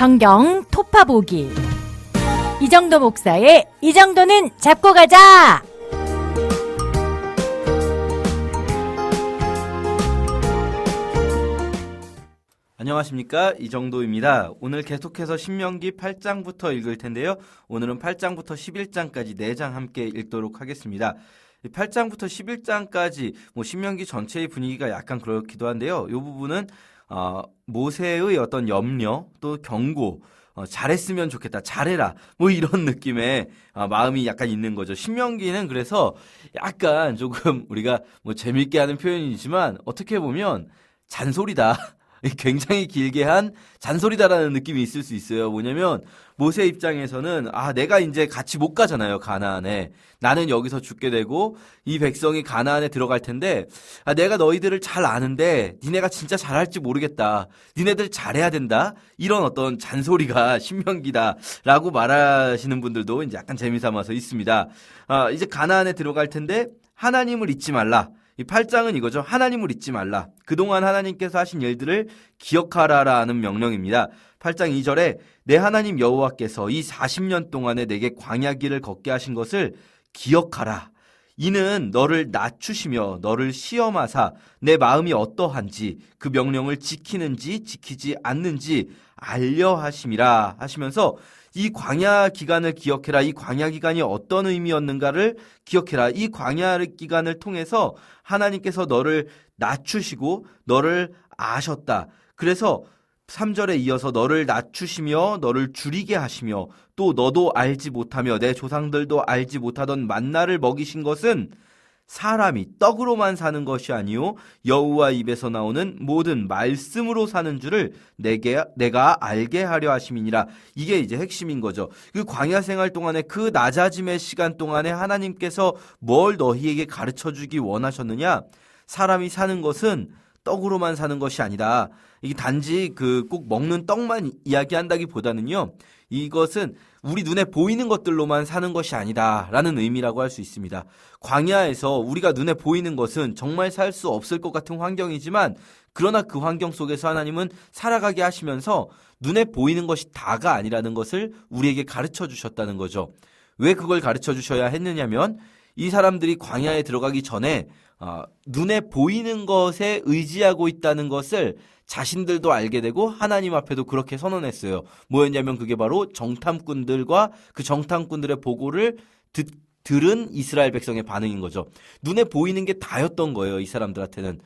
성경 토파보기 이정도 목사의 이 정도는 잡고 가자. 안녕하십니까, 이정도입니다. 오늘 계속해서 신명기 8장부터 읽을 텐데요. 오늘은 8장부터 11장까지 4장 함께 읽도록 하겠습니다. 8장부터 11장까지 신명기 전체의 분위기가 약간 그렇기도 한데요. 이 부분은 모세의 어떤 염려 또 경고, 잘했으면 좋겠다, 잘해라, 이런 느낌의 마음이 약간 있는 거죠. 신명기는 그래서 약간 조금 우리가 재밌게 하는 표현이지만 어떻게 보면 잔소리다, 굉장히 길게 한 잔소리다라는 느낌이 있을 수 있어요. 뭐냐면 모세 입장에서는 내가 이제 같이 못 가잖아요, 가나안에. 나는 여기서 죽게 되고 이 백성이 가나안에 들어갈 텐데 내가 너희들을 잘 아는데 니네가 진짜 잘할지 모르겠다, 니네들 잘해야 된다, 이런 어떤 잔소리가 신명기다라고 말하시는 분들도 이제 약간 재미삼아서 있습니다. 이제 가나안에 들어갈 텐데 하나님을 잊지 말라. 이 8장은 이거죠. 하나님을 잊지 말라. 그동안 하나님께서 하신 일들을 기억하라라는 명령입니다. 8장 2절에 내 하나님 여호와께서 이 40년 동안에 내게 광야길을 걷게 하신 것을 기억하라. 이는 너를 낮추시며 너를 시험하사 내 마음이 어떠한지 그 명령을 지키는지 지키지 않는지 알려 하심이라 하시면서 이 광야 기간을 기억해라. 이 광야 기간이 어떤 의미였는가를 기억해라. 이 광야 기간을 통해서 하나님께서 너를 낮추시고 너를 아셨다. 그래서 3절에 이어서 너를 낮추시며 너를 줄이게 하시며 또 너도 알지 못하며 내 조상들도 알지 못하던 만나를 먹이신 것은 사람이 떡으로만 사는 것이 아니요 여호와 입에서 나오는 모든 말씀으로 사는 줄을 내가 알게 하려 하심이니라. 이게 이제 핵심인 거죠. 그 광야 생활 동안에 그 낮아짐의 시간 동안에 하나님께서 뭘 너희에게 가르쳐주기 원하셨느냐? 사람이 사는 것은 떡으로만 사는 것이 아니다. 이게 단지 꼭 먹는 떡만 이야기한다기보다는요, 이것은 우리 눈에 보이는 것들로만 사는 것이 아니다라는 의미라고 할 수 있습니다. 광야에서 우리가 눈에 보이는 것은 정말 살 수 없을 것 같은 환경이지만, 그러나 그 환경 속에서 하나님은 살아가게 하시면서 눈에 보이는 것이 다가 아니라는 것을 우리에게 가르쳐 주셨다는 거죠. 왜 그걸 가르쳐 주셔야 했느냐면 이 사람들이 광야에 들어가기 전에 눈에 보이는 것에 의지하고 있다는 것을 자신들도 알게 되고 하나님 앞에도 그렇게 선언했어요. 뭐였냐면 그게 바로 정탐꾼들과 그 정탐꾼들의 보고를 들은 이스라엘 백성의 반응인 거죠. 눈에 보이는 게 다였던 거예요, 이 사람들한테는.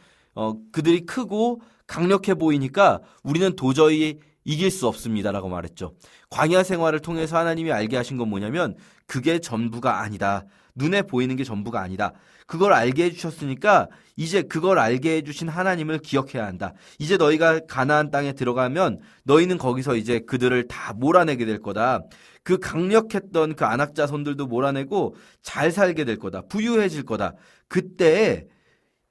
그들이 크고 강력해 보이니까 우리는 도저히 이길 수 없습니다라고 말했죠. 광야 생활을 통해서 하나님이 알게 하신 건 뭐냐면 그게 전부가 아니다. 눈에 보이는 게 전부가 아니다. 그걸 알게 해주셨으니까 이제 그걸 알게 해주신 하나님을 기억해야 한다. 이제 너희가 가나안 땅에 들어가면 너희는 거기서 이제 그들을 다 몰아내게 될 거다. 그 강력했던 그 안악 자손들도 몰아내고 잘 살게 될 거다. 부유해질 거다. 그때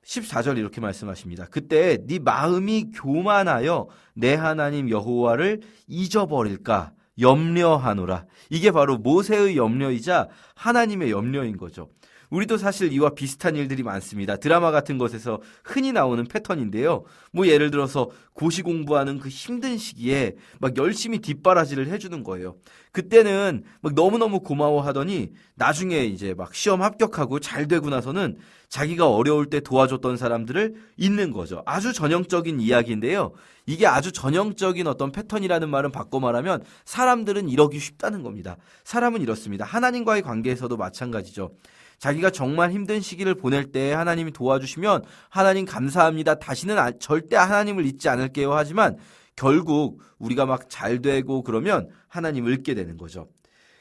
14절 이렇게 말씀하십니다. 그때 네 마음이 교만하여 내 하나님 여호와를 잊어버릴까 염려하노라. 이게 바로 모세의 염려이자 하나님의 염려인 거죠. 우리도 사실 이와 비슷한 일들이 많습니다. 드라마 같은 것에서 흔히 나오는 패턴인데요. 예를 들어서 고시 공부하는 그 힘든 시기에 열심히 뒷바라지를 해주는 거예요. 그때는 너무너무 고마워하더니 나중에 이제 시험 합격하고 잘 되고 나서는 자기가 어려울 때 도와줬던 사람들을 잊는 거죠. 아주 전형적인 이야기인데요. 이게 아주 전형적인 어떤 패턴이라는 말은 바꿔 말하면 사람들은 이러기 쉽다는 겁니다. 사람은 이렇습니다. 하나님과의 관계에서도 마찬가지죠. 자기가 정말 힘든 시기를 보낼 때 하나님이 도와주시면 하나님 감사합니다, 다시는 절대 하나님을 잊지 않을게요 하지만 결국 우리가 잘 되고 그러면 하나님을 잊게 되는 거죠.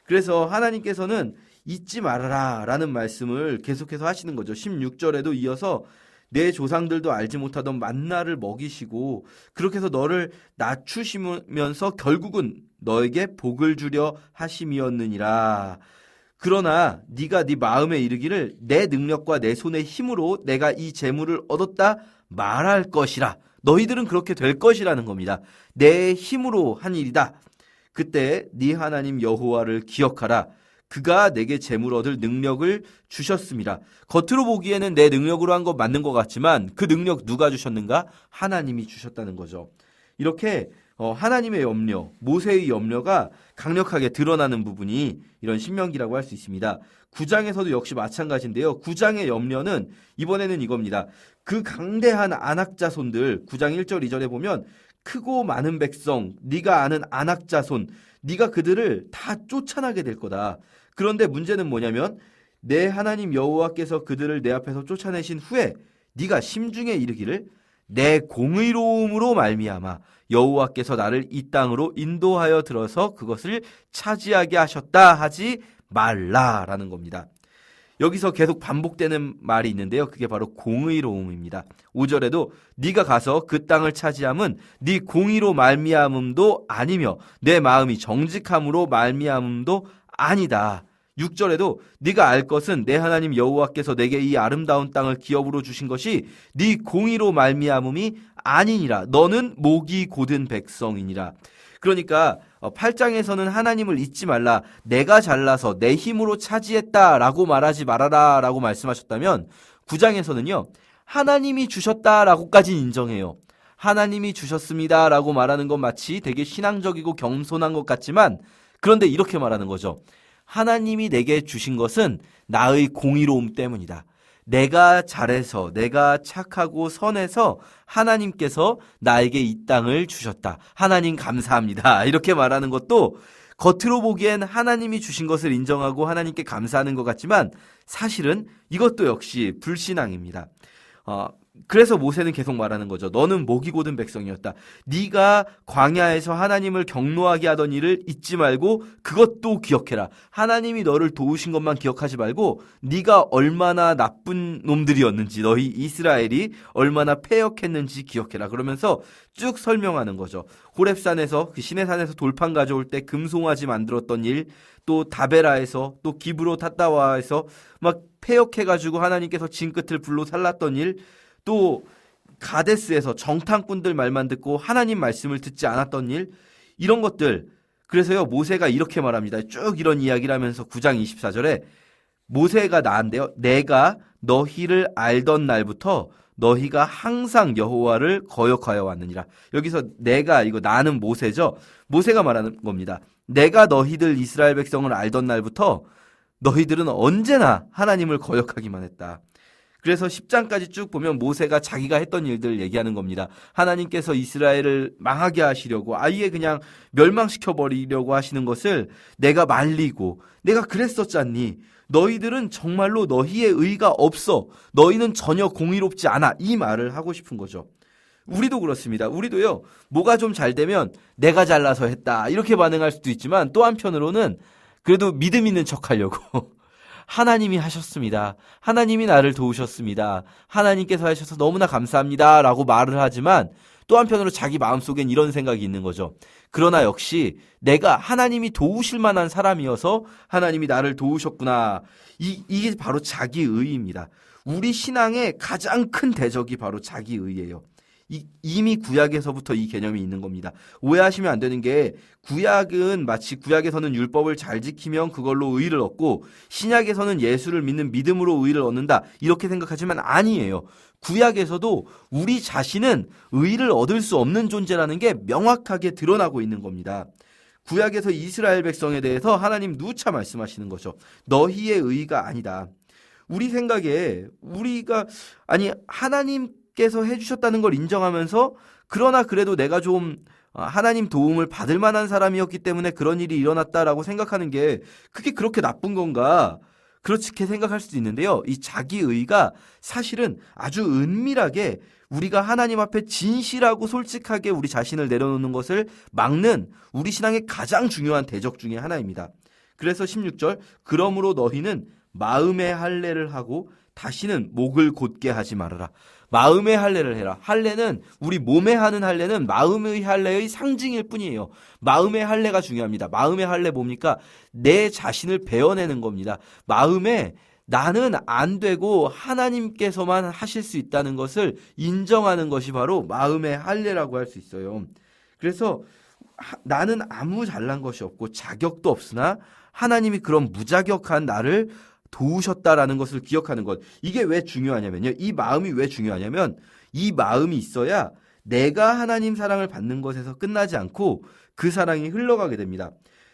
그래서 하나님께서는 잊지 말아라 라는 말씀을 계속해서 하시는 거죠. 16절에도 이어서 내 조상들도 알지 못하던 만나를 먹이시고 그렇게 해서 너를 낮추시면서 결국은 너에게 복을 주려 하심이었느니라. 그러나 네가 네 마음에 이르기를 내 능력과 내 손의 힘으로 내가 이 재물을 얻었다 말할 것이라. 너희들은 그렇게 될 것이라는 겁니다. 내 힘으로 한 일이다. 그때 네 하나님 여호와를 기억하라. 그가 내게 재물 얻을 능력을 주셨습니다. 겉으로 보기에는 내 능력으로 한 거 맞는 것 같지만 그 능력 누가 주셨는가? 하나님이 주셨다는 거죠. 이렇게 하나님의 염려, 모세의 염려가 강력하게 드러나는 부분이 이런 신명기라고 할 수 있습니다. 9장에서도 역시 마찬가지인데요. 9장의 염려는 이번에는 이겁니다. 그 강대한 안악자손들, 9장 1절 2절에 보면 크고 많은 백성, 네가 아는 안악자손, 네가 그들을 다 쫓아나게 될 거다. 그런데 문제는 뭐냐면 내 하나님 여호와께서 그들을 내 앞에서 쫓아내신 후에 네가 심중에 이르기를 내 공의로움으로 말미암아 여호와께서 나를 이 땅으로 인도하여 들어서 그것을 차지하게 하셨다 하지 말라라는 겁니다. 여기서 계속 반복되는 말이 있는데요. 그게 바로 공의로움입니다. 5절에도 네가 가서 그 땅을 차지함은 네 공의로 말미암음도 아니며 내 마음이 정직함으로 말미암음도 아니다. 6절에도 네가 알 것은 내 하나님 여호와께서 내게 이 아름다운 땅을 기업으로 주신 것이 네 공의로 말미암음이 아니니라. 너는 목이 곧은 백성이니라. 그러니까 8장에서는 하나님을 잊지 말라. 내가 잘나서 내 힘으로 차지했다라고 말하지 말아라 라고 말씀하셨다면 9장에서는요. 하나님이 주셨다라고까지 인정해요. 하나님이 주셨습니다라고 말하는 건 마치 되게 신앙적이고 겸손한 것 같지만 그런데 이렇게 말하는 거죠. 하나님이 내게 주신 것은 나의 공의로움 때문이다. 내가 잘해서 내가 착하고 선해서 하나님께서 나에게 이 땅을 주셨다. 하나님 감사합니다. 이렇게 말하는 것도 겉으로 보기엔 하나님이 주신 것을 인정하고 하나님께 감사하는 것 같지만 사실은 이것도 역시 불신앙입니다. 그래서 모세는 계속 말하는 거죠. 너는 목이 곧은 백성이었다. 네가 광야에서 하나님을 경노하게 하던 일을 잊지 말고 그것도 기억해라. 하나님이 너를 도우신 것만 기억하지 말고 네가 얼마나 나쁜 놈들이었는지, 너희 이스라엘이 얼마나 패역했는지 기억해라. 그러면서 쭉 설명하는 거죠. 호렙산에서 그 시내산에서 돌판 가져올 때 금송아지 만들었던 일, 또 다베라에서 또 기브로 탓다와에서 막 패역해가지고 하나님께서 진끝을 불로 살랐던 일, 또 가데스에서 정탐꾼들 말만 듣고 하나님 말씀을 듣지 않았던 일, 이런 것들. 그래서요 모세가 이렇게 말합니다. 쭉 이런 이야기를 하면서 9장 24절에 모세가 나한데요, 내가 너희를 알던 날부터 너희가 항상 여호와를 거역하여 왔느니라. 여기서 내가, 이거 나는 모세죠. 모세가 말하는 겁니다. 내가 너희들 이스라엘 백성을 알던 날부터 너희들은 언제나 하나님을 거역하기만 했다. 그래서 10장까지 쭉 보면 모세가 자기가 했던 일들을 얘기하는 겁니다. 하나님께서 이스라엘을 망하게 하시려고, 아예 그냥 멸망시켜버리려고 하시는 것을 내가 말리고, 내가 그랬었잖니. 너희들은 정말로 너희의 의가 없어. 너희는 전혀 공의롭지 않아. 이 말을 하고 싶은 거죠. 우리도 그렇습니다. 우리도요, 뭐가 좀 잘 되면 내가 잘나서 했다, 이렇게 반응할 수도 있지만 또 한편으로는 그래도 믿음 있는 척 하려고 하나님이 하셨습니다. 하나님이 나를 도우셨습니다. 하나님께서 하셔서 너무나 감사합니다 라고 말을 하지만 또 한편으로 자기 마음속엔 이런 생각이 있는 거죠. 그러나 역시 내가 하나님이 도우실 만한 사람이어서 하나님이 나를 도우셨구나. 이게 바로 자기의입니다. 우리 신앙의 가장 큰 대적이 바로 자기의예요. 이미 구약에서부터 이 개념이 있는 겁니다. 오해하시면 안 되는 게, 구약은 마치 구약에서는 율법을 잘 지키면 그걸로 의를 얻고 신약에서는 예수를 믿는 믿음으로 의를 얻는다, 이렇게 생각하지만 아니에요. 구약에서도 우리 자신은 의를 얻을 수 없는 존재라는 게 명확하게 드러나고 있는 겁니다. 구약에서 이스라엘 백성에 대해서 하나님 누차 말씀하시는 거죠. 너희의 의가 아니다. 우리 생각에 하나님께서 해주셨다는 걸 인정하면서, 그러나 그래도 내가 좀 하나님 도움을 받을 만한 사람이었기 때문에 그런 일이 일어났다라고 생각하는 게 그게 그렇게 나쁜 건가? 그렇게 생각할 수도 있는데요. 이 자기의가 사실은 아주 은밀하게 우리가 하나님 앞에 진실하고 솔직하게 우리 자신을 내려놓는 것을 막는 우리 신앙의 가장 중요한 대적 중에 하나입니다. 그래서 16절, 그러므로 너희는 마음의 할례를 하고 다시는 목을 곧게 하지 말아라. 마음의 할례를 해라. 할례는, 우리 몸에 하는 할례는 마음의 할례의 상징일 뿐이에요. 마음의 할례가 중요합니다. 마음의 할례 뭡니까? 내 자신을 베어내는 겁니다. 마음에 나는 안 되고 하나님께서만 하실 수 있다는 것을 인정하는 것이 바로 마음의 할례라고 할 수 있어요. 그래서 나는 아무 잘난 것이 없고 자격도 없으나 하나님이 그런 무자격한 나를 도우셨다라는 것을 기억하는 것. 이게 왜 중요하냐면요. 이 마음이 왜 중요하냐면, 이 마음이 있어야 내가 하나님 사랑을 받는 것에서 끝나지 않고 그 사랑이 흘러가게 됩니다.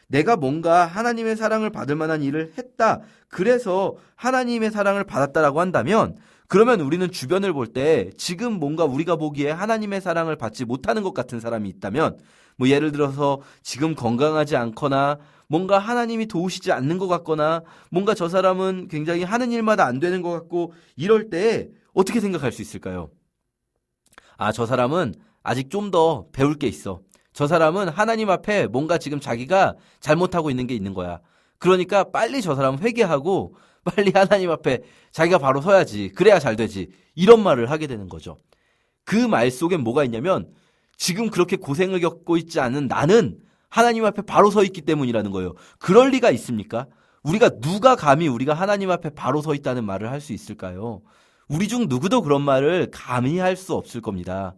내가 뭔가 하나님의 사랑을 받을 만한 일을 했다. 그래서 하나님의 사랑을 받았다라고 한다면 그러면 우리는 주변을 볼 때 지금 뭔가 우리가 보기에 하나님의 사랑을 받지 못하는 것 같은 사람이 있다면 뭐 예를 들어서 지금 건강하지 않거나 뭔가 하나님이 도우시지 않는 것 같거나 뭔가 저 사람은 굉장히 하는 일마다 안 되는 것 같고 이럴 때 어떻게 생각할 수 있을까요? 아, 저 사람은 아직 좀 더 배울 게 있어. 저 사람은 하나님 앞에 뭔가 지금 자기가 잘못하고 있는 게 있는 거야. 그러니까 빨리 저 사람 회개하고 빨리 하나님 앞에 자기가 바로 서야지. 그래야 잘 되지. 이런 말을 하게 되는 거죠. 그 말 속엔 뭐가 있냐면 지금 그렇게 고생을 겪고 있지 않은 나는 하나님 앞에 바로 서 있기 때문이라는 거예요. 그럴 리가 있습니까? 누가 감히 우리가 하나님 앞에 바로 서 있다는 말을 할 수 있을까요? 우리 중 누구도 그런 말을 감히 할 수 없을 겁니다.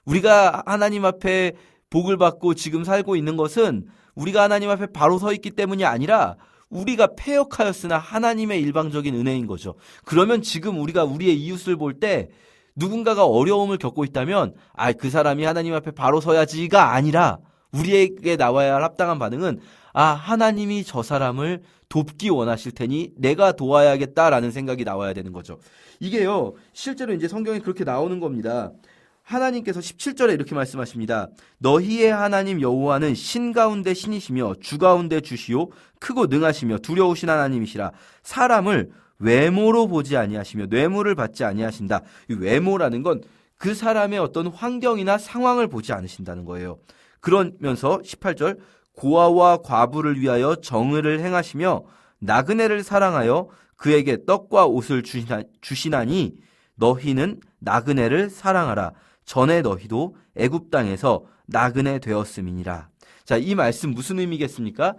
우리가 하나님 앞에 복을 받고 지금 살고 있는 것은 우리가 하나님 앞에 바로 서 있기 때문이 아니라 우리가 패역하였으나 하나님의 일방적인 은혜인 거죠. 그러면 지금 우리가 우리의 이웃을 볼 때 누군가가 어려움을 겪고 있다면 그 사람이 하나님 앞에 바로 서야지가 아니라 우리에게 나와야 할 합당한 반응은 하나님이 저 사람을 돕기 원하실 테니 내가 도와야겠다라는 생각이 나와야 되는 거죠. 이게요, 실제로 이제 성경에 그렇게 나오는 겁니다. 하나님께서 17절에 이렇게 말씀하십니다. 너희의 하나님 여호와는 신 가운데 신이시며 주 가운데 주시요 크고 능하시며 두려우신 하나님이시라. 사람을 외모로 보지 아니하시며 뇌물을 받지 아니하신다. 이 외모라는 건 그 사람의 어떤 환경이나 상황을 보지 않으신다는 거예요. 그러면서 18절 고아와 과부를 위하여 정의를 행하시며 나그네를 사랑하여 그에게 떡과 옷을 주시나니 너희는 나그네를 사랑하라. 전에 너희도 애굽 땅에서 나그네 되었음이니라. 자, 이 말씀 무슨 의미겠습니까?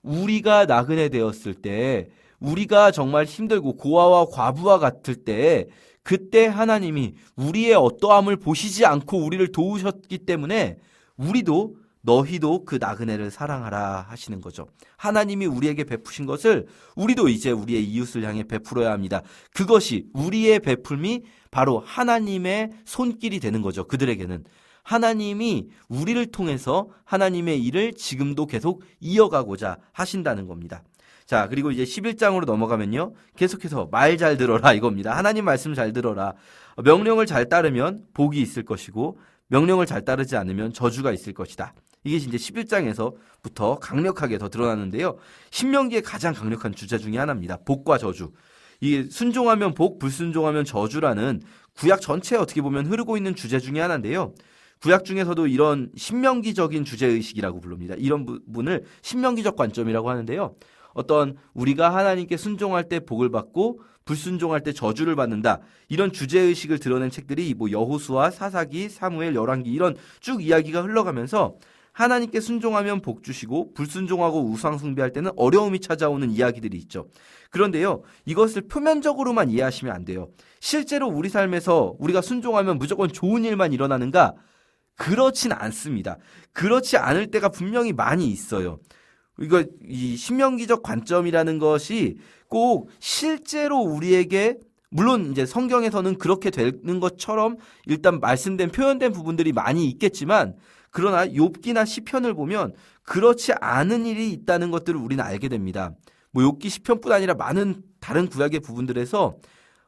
우리가 나그네 되었을 때, 우리가 정말 힘들고 고아와 과부와 같을 때, 그때 하나님이 우리의 어떠함을 보시지 않고 우리를 도우셨기 때문에 우리도 너희도 그 나그네를 사랑하라 하시는 거죠. 하나님이 우리에게 베푸신 것을 우리도 이제 우리의 이웃을 향해 베풀어야 합니다. 그것이 우리의 베풀미 바로 하나님의 손길이 되는 거죠. 그들에게는 하나님이 우리를 통해서 하나님의 일을 지금도 계속 이어가고자 하신다는 겁니다. 자, 그리고 이제 11장으로 넘어가면요, 계속해서 말 잘 들어라 이겁니다. 하나님 말씀 잘 들어라. 명령을 잘 따르면 복이 있을 것이고 명령을 잘 따르지 않으면 저주가 있을 것이다. 이게 이제 11장에서부터 강력하게 더 드러나는데요. 신명기의 가장 강력한 주제 중에 하나입니다. 복과 저주. 이 순종하면 복, 불순종하면 저주라는 구약 전체에 어떻게 보면 흐르고 있는 주제 중에 하나인데요. 구약 중에서도 이런 신명기적인 주제의식이라고 부릅니다. 이런 부분을 신명기적 관점이라고 하는데요. 어떤 우리가 하나님께 순종할 때 복을 받고 불순종할 때 저주를 받는다. 이런 주제의식을 드러낸 책들이 뭐 여호수아, 사사기, 사무엘, 열왕기 이런 쭉 이야기가 흘러가면서 하나님께 순종하면 복 주시고 불순종하고 우상 숭배할 때는 어려움이 찾아오는 이야기들이 있죠. 그런데요, 이것을 표면적으로만 이해하시면 안 돼요. 실제로 우리 삶에서 우리가 순종하면 무조건 좋은 일만 일어나는가? 그렇진 않습니다. 그렇지 않을 때가 분명히 많이 있어요. 이 신명기적 관점이라는 것이 꼭 실제로 우리에게, 물론 이제 성경에서는 그렇게 되는 것처럼 일단 말씀된 표현된 부분들이 많이 있겠지만, 그러나 욥기나 시편을 보면 그렇지 않은 일이 있다는 것들을 우리는 알게 됩니다. 뭐 욥기 시편뿐 아니라 많은 다른 구약의 부분들에서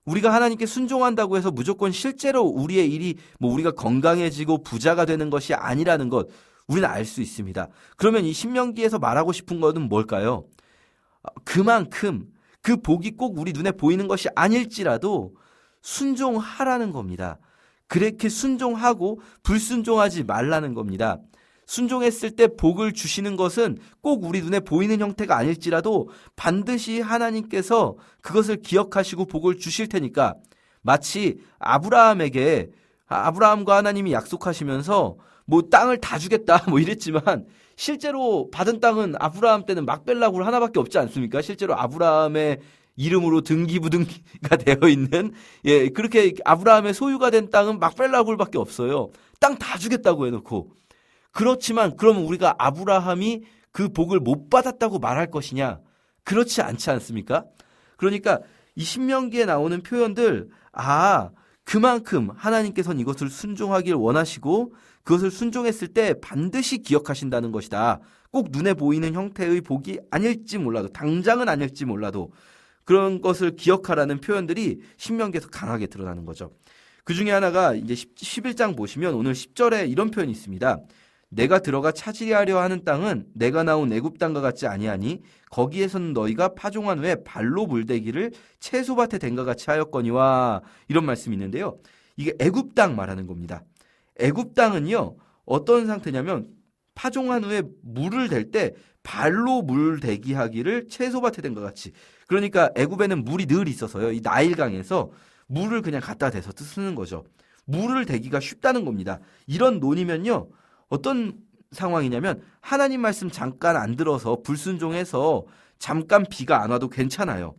우리가 하나님께 순종한다고 해서 무조건 실제로 우리의 일이 뭐 우리가 건강해지고 부자가 되는 것이 아니라는 것 우리는 알 수 있습니다. 그러면 이 신명기에서 말하고 싶은 것은 뭘까요? 그만큼 그 복이 꼭 우리 눈에 보이는 것이 아닐지라도 순종하라는 겁니다. 그렇게 순종하고 불순종하지 말라는 겁니다. 순종했을 때 복을 주시는 것은 꼭 우리 눈에 보이는 형태가 아닐지라도 반드시 하나님께서 그것을 기억하시고 복을 주실 테니까, 마치 아브라함과 하나님이 약속하시면서 뭐 땅을 다 주겠다 뭐 이랬지만 실제로 받은 땅은 아브라함 때는 막벨라굴 하나밖에 없지 않습니까? 실제로 아브라함의 이름으로 등기부등기가 되어 있는, 그렇게 아브라함의 소유가 된 땅은 막벨라굴밖에 없어요. 땅 다 주겠다고 해놓고. 그렇지만 그러면 우리가 아브라함이 그 복을 못 받았다고 말할 것이냐? 그렇지 않지 않습니까? 그러니까 이 신명기에 나오는 표현들, 그만큼 하나님께서는 이것을 순종하길 원하시고 그것을 순종했을 때 반드시 기억하신다는 것이다. 꼭 눈에 보이는 형태의 복이 아닐지 몰라도, 당장은 아닐지 몰라도 그런 것을 기억하라는 표현들이 신명기에서 강하게 드러나는 거죠. 그 중에 하나가 이제 11장 보시면 오늘 10절에 이런 표현이 있습니다. 내가 들어가 차지하려 하는 땅은 내가 나온 애굽 땅과 같지 아니하니 거기에서는 너희가 파종한 후에 발로 물대기를 채소밭에 댄과 같이 하였거니와, 이런 말씀이 있는데요. 이게 애굽 땅 말하는 겁니다. 애굽 땅은요, 어떤 상태냐면 파종한 후에 물을 댈 때 발로 물대기 하기를 채소밭에 댄과 같이. 그러니까 애굽에는 물이 늘 있어서요, 이 나일강에서 물을 그냥 갖다 대서 쓰는 거죠. 물을 대기가 쉽다는 겁니다. 이런 논이면요, 어떤 상황이냐면 하나님 말씀 잠깐 안 들어서 불순종해서 잠깐 비가 안 와도 괜찮아요.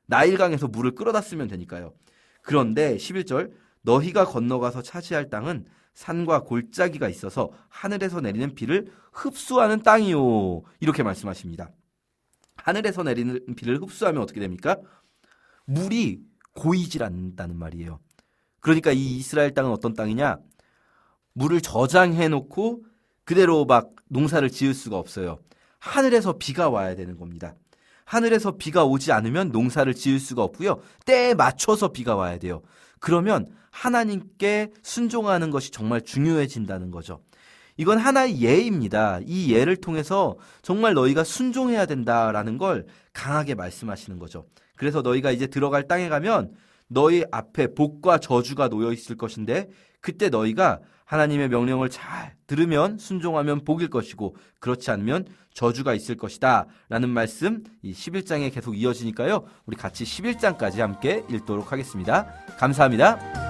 나일강에서 물을 끌어다 쓰면 되니까요. 그런데 11절, 너희가 건너가서 차지할 땅은 산과 골짜기가 있어서 하늘에서 내리는 비를 흡수하는 땅이요, 이렇게 말씀하십니다. 하늘에서 내리는 비를 흡수하면 어떻게 됩니까? 물이 고이질 않는다는 말이에요. 그러니까 이 이스라엘 땅은 어떤 땅이냐? 물을 저장해 놓고 그대로 막 농사를 지을 수가 없어요. 하늘에서 비가 와야 되는 겁니다. 하늘에서 비가 오지 않으면 농사를 지을 수가 없고요. 때에 맞춰서 비가 와야 돼요. 그러면 하나님께 순종하는 것이 정말 중요해진다는 거죠. 이건 하나의 예입니다. 이 예를 통해서 정말 너희가 순종해야 된다라는 걸 강하게 말씀하시는 거죠. 그래서 너희가 이제 들어갈 땅에 가면 너희 앞에 복과 저주가 놓여 있을 것인데 그때 너희가 하나님의 명령을 잘 들으면, 순종하면 복일 것이고 그렇지 않으면 저주가 있을 것이다 라는 말씀, 이 11장에 계속 이어지니까요, 우리 같이 11장까지 함께 읽도록 하겠습니다. 감사합니다.